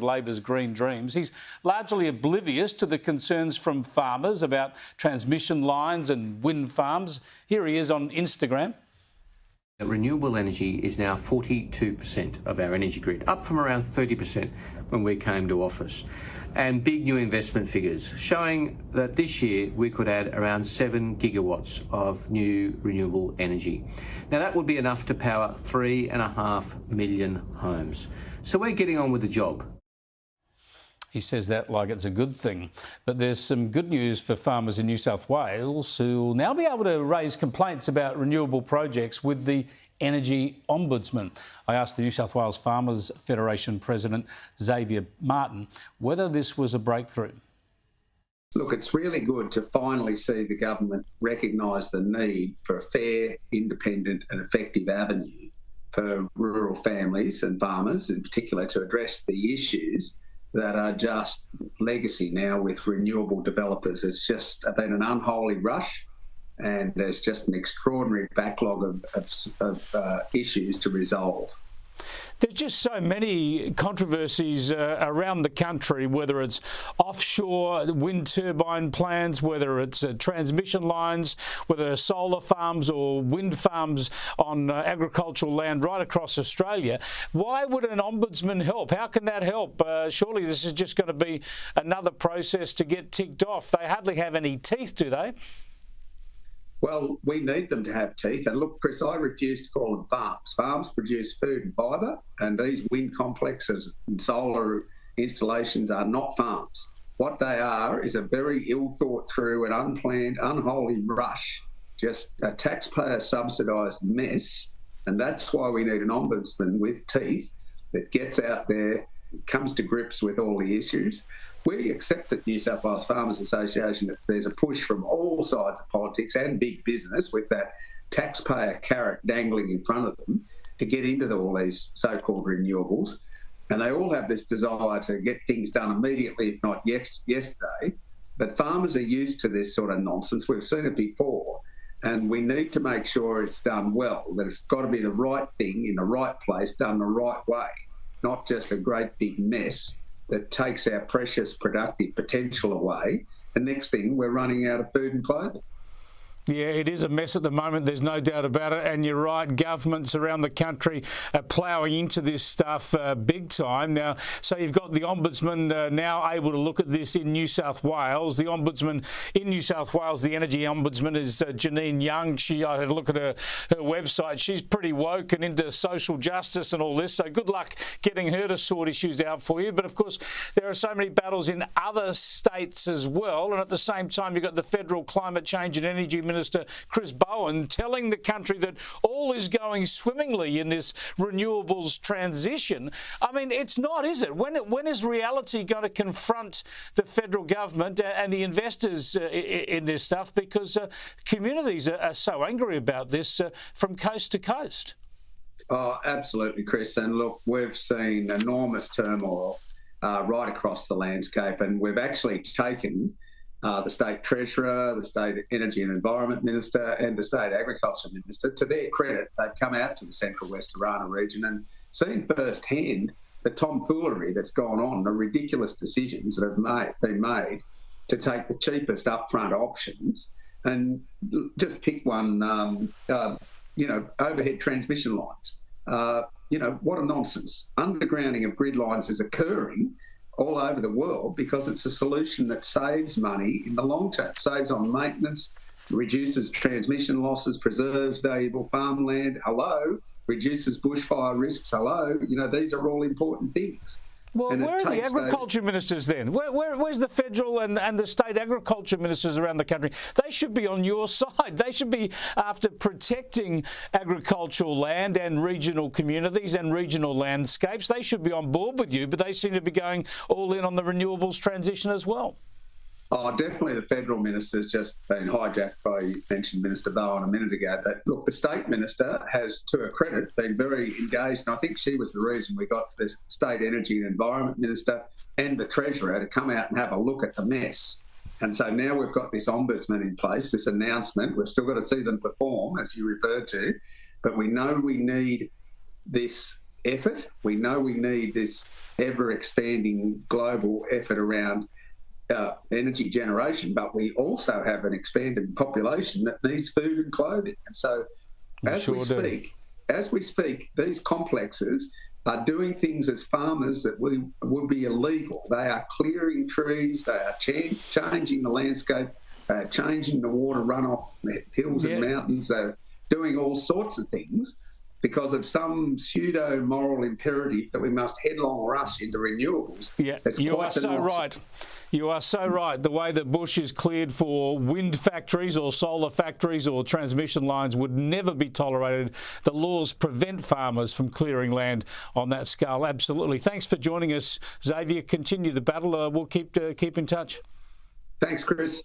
Labor's green dreams. He's largely oblivious to the concerns from farmers about transmission lines and wind farms. Here he is on Instagram. Renewable energy is now 42% of our energy grid, up from around 30% when we came to office. And big new investment figures showing that this year we could add around 7 gigawatts of new renewable energy. Now that would be enough to power 3.5 million homes. So we're getting on with the job. He says that like it's a good thing. But there's some good news for farmers in New South Wales who will now be able to raise complaints about renewable projects with the Energy Ombudsman. I asked the New South Wales Farmers Federation President Xavier whether this was a breakthrough. Look, it's really good to finally see the government recognise the need for a fair, independent and effective avenue for rural families and farmers in particular to address the issues that are just legacy now with renewable developers. It's just been an unholy rush and there's just an extraordinary backlog of issues to resolve. There's just so many controversies around the country, whether it's offshore wind turbine plants, whether it's transmission lines, whether it's solar farms or wind farms on agricultural land right across Australia. Why would an ombudsman help? How can that help? Surely this is just going to be another process to get ticked off. They hardly have any teeth, do they? Well, we need them to have teeth. And look, Chris, I refuse to call them farms. Farms produce food and fibre, and these wind complexes and solar installations are not farms. What they are is a very ill thought through and unplanned, unholy rush, just a taxpayer subsidised mess. And that's why we need an ombudsman with teeth that gets out there, comes to grips with all the issues. We accept at New South Wales Farmers Association that there's a push from all sides of politics and big business with that taxpayer carrot dangling in front of them to get into all these so-called renewables. And they all have this desire to get things done immediately, if not yesterday. But farmers are used to this sort of nonsense. We've seen it before. And we need to make sure it's done well, that it's got to be the right thing in the right place, done the right way, not just a great big mess that takes our precious productive potential away. The next thing, we're running out of food and clothing. Yeah, it is a mess at the moment, there's no doubt about it. And you're right, governments around the country are ploughing into this stuff big time. Now, so you've got the Ombudsman now able to look at this in New South Wales. The Ombudsman in New South Wales, the Energy Ombudsman, is Janine Young. I had a look at her website. She's pretty woke and into social justice and all this. So good luck getting her to sort issues out for you. But of course, there are so many battles in other states as well. And at the same time, you've got the Federal Climate Change and Energy Minister Chris Bowen telling the country that all is going swimmingly in this renewables transition. I mean, it's not, is it? When is reality going to confront the federal government and the investors in this stuff? Because communities are so angry about this from coast to coast. Oh, absolutely, Chris. And look, we've seen enormous turmoil right across the landscape, and we've actually taken the State Treasurer, the State Energy and Environment Minister and the State Agriculture Minister. To their credit, they've come out to the Central West Orana region and seen firsthand the tomfoolery that's gone on, the ridiculous decisions that have been made to take the cheapest upfront options and just pick one, overhead transmission lines. What a nonsense. Undergrounding of grid lines is occurring all over the world because it's a solution that saves money in the long term, saves on maintenance, reduces transmission losses, preserves valuable farmland, reduces bushfire risks, these are all important things. Well, where are the agriculture ministers then? Where's the federal and the state agriculture ministers around the country? They should be on your side. They should be after protecting agricultural land and regional communities and regional landscapes. They should be on board with you, but they seem to be going all in on the renewables transition as well. Oh, definitely the federal minister's just been hijacked by, you mentioned Minister Bowen a minute ago. But look, the state minister has, to her credit, been very engaged. And I think she was the reason we got the State Energy and Environment Minister and the Treasurer to come out and have a look at the mess. And so now we've got this ombudsman in place, this announcement. We've still got to see them perform, as you referred to. But we know we need this effort. We know we need this ever-expanding global effort around energy generation, but we also have an expanding population that needs food and clothing. And so as we speak, these complexes are doing things as farmers that would be illegal. They are clearing trees, they are changing the landscape, changing the water runoff, hills and mountains. They're doing all sorts of things because of some pseudo-moral imperative that we must headlong rush into renewables. Yeah, you are so right. You are so right. The way that bush is cleared for wind factories or solar factories or transmission lines would never be tolerated. The laws prevent farmers from clearing land on that scale. Absolutely. Thanks for joining us, Xavier. Continue the battle. We'll keep in touch. Thanks, Chris.